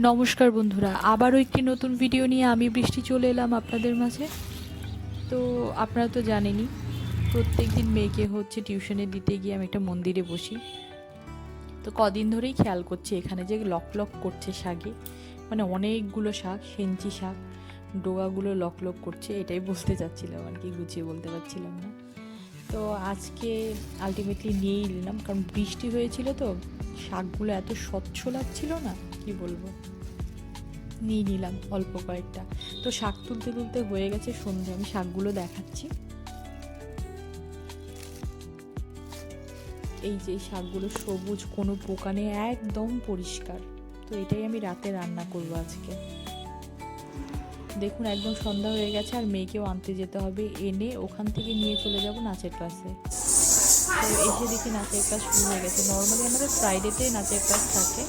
নমস্কার বন্ধুরা, আবারও একটি নতুন ভিডিও নিয়ে আমি বৃষ্টি চলে এলাম আপনাদের মাঝে। তো আপনারা তো জানেনই, প্রত্যেক দিন মেয়েকে টিউশনে দিতে গিয়ে আমি একটা মন্দিরে বসি। তো কদিন ধরেই খেয়াল করছি এখানে যে লক লক করছে শাকে, মানে অনেকগুলো শাক, সেঞ্চি শাক, ডোগাগুলো লক লক করছে, এটাই বলতে চাচ্ছিলাম আর কি, গুছিয়ে বলতে পারছিলাম না। তো আজকে আলটিমেটলি নিয়েই নিলাম, কারণ বৃষ্টি হয়েছিল তো শাকগুলো এত স্বচ্ছ লাগছিল না, কি বলবো, নিয়ে নিলাম অল্প কয়েকটা। তো শাক তুলতে তুলতে হয়ে গেছে সন্ধে, আমি শাকগুলো দেখাচ্ছি। এই যে শাকগুলো সবুজ, কোনো পোকা নেই, একদম পরিষ্কার। তো এটাই আমি রাতে রান্না করবো আজকে। দেখুন একদম সন্ধ্যা হয়ে গেছে, আর মেয়েকেও আনতে যেতে হবে, এনে ওখান থেকে নিয়ে চলে যাব নাচের ক্লাসে। তো এসে দেখি নাচের ক্লাস শুরু হয়ে গেছে। নর্মালি আমাদের ফ্রাইডেতে নাচের ক্লাস থাকে,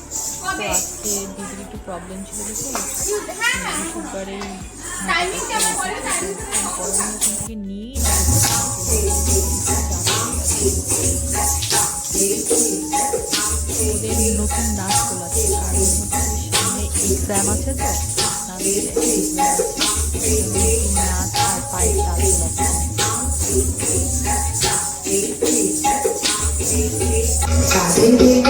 তো আজকে দিদির একটু প্রবলেম ছিল দেখে শুক্রবারেই নাচের ক্লাস ওখান থেকে নিয়ে ওদের নতুন নাচ তোলাচ্ছে, কারণ সামনে এক্সাম আছে, তো নাচের নাচ আর পায়ের তাল তোলাচ্ছে। দিদি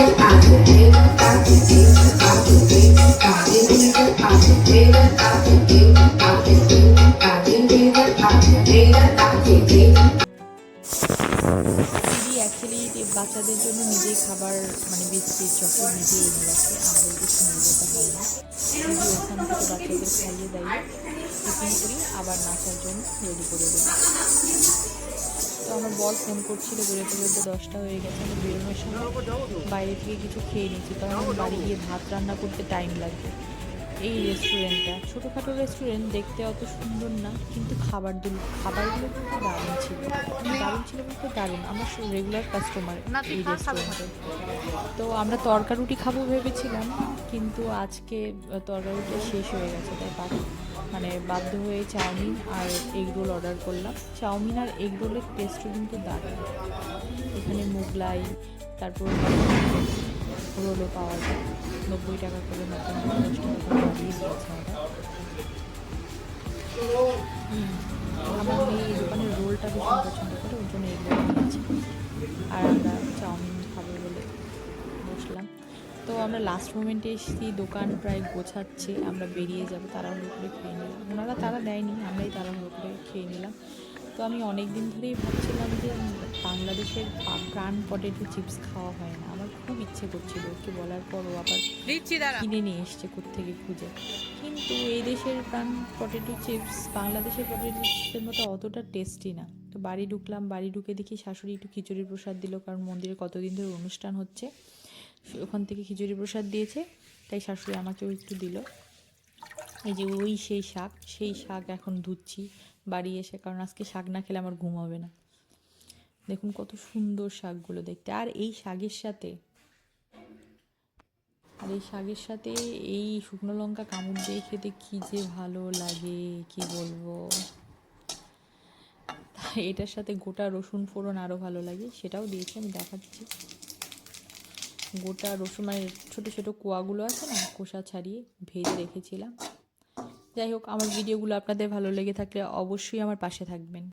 অ্যাকচুয়ালি বাচ্চাদের জন্য নিজেই খাবার, মানে বিস্কিট চকলেট নিজেই এনে রাখে, আমাদের কিছু নিয়ে যেতে হয় না। দিদি ওখান থেকে বাচ্চাদের খাইয়ে দাইয়ে টিফিন করি, আবার নাচার জন্য রেডি করে দিই। তো আমার বর ফোন করছিল, বেরোতে বেরোতে 10টা হয়ে গেছে। আমি বেরোনোর সময় বাইরে থেকে কিছু খেয়ে নিচ্ছি, কারণ বাড়ি গিয়ে ভাত রান্না করতে টাইম লাগবে। এই রেস্টুরেন্টটা ছোটোখাটো রেস্টুরেন্ট, দেখতে অত সুন্দর না, কিন্তু খাবারগুলো কিন্তু দারুণ ছিল। দারুণ ছিল বলতে দারুণ, আমার রেগুলার কাস্টমার এই রেস্টুরেন্টে। তো আমরা তরকা রুটি খাবো ভেবেছিলাম, কিন্তু আজকে তরকা রুটি শেষ হয়ে গেছে, তাই মানে বাধ্য হয়ে চাউমিন আর এগ রোল অর্ডার করলাম। চাউমিন আর এগ রোলের টেস্টও কিন্তু দারুণ। এখানে মোগলাই, তারপর রোলও পাওয়া যায়, 90 টাকা করে মতন, 10 টাকা করে বাড়িয়ে দিয়েছে আমার মেয়ে এই দোকানের রোলটা ভীষণ পছন্দ করে, ওর জন্য এগ রোল নিয়েছি। আর আমরা চাউমিন খাবো বলে বসলাম। তো আমরা লাস্ট মোমেন্টে এসেছি, দোকান প্রায় গোছাচ্ছে, আমরা বেরিয়ে যাবো, তাড়াহুড়ো করে খেয়ে নিলাম। ওনারা তারা দেয়নি, আমরাই তাড়াহুড়ো করে খেয়ে নিলাম। তো আমি অনেক দিন ধরেই ভাবছিলাম যে বাংলাদেশের প্রাণ পটেটো চিপস খাওয়া হয় না, আমার খুব ইচ্ছে করছিল, ওকে বলার পর ও আবার কিনে নিয়ে এসছে কোত্থেকে খুঁজে। কিন্তু এই দেশের প্রাণ পটেটো চিপস বাংলাদেশের পটেটো চিপসের মতো অতটা টেস্টি না। তো বাড়ি ঢুকলাম, বাড়ি ঢুকে দেখি শাশুড়ি একটু খিচুড়ির প্রসাদ দিল, কারণ মন্দিরে কতদিন ধরে অনুষ্ঠান হচ্ছে, ওখান থেকে খিচুড়ি প্রসাদ দিয়েছে, তাই শাশুড়ি আমাকেও একটু দিল। এই যে সেই শাক এখন ধুচ্ছি বাড়ি এসে, কারণ আজকে শাক না খেলে আমার ঘুম হবে না। দেখুন কত সুন্দর শাকগুলো দেখতে, আর এই শাকের সাথে এই শুকনো লঙ্কা কামড় দিয়ে খেতে কি যে ভালো লাগে, কি বলবো। এটার সাথে গোটা রসুন ফোড়ন আরও ভালো লাগে, সেটাও দিয়েছি, আমি দেখাচ্ছি। গোটা রসুন, মানে ছোটো ছোটো কোয়াগুলো আছে না, খোসা ছাড়িয়ে ভেজে রেখেছিলাম। যাই হোক, আমার ভিডিওগুলো আপনাদের ভালো লেগে থাকলে অবশ্যই আমার পাশে থাকবেন।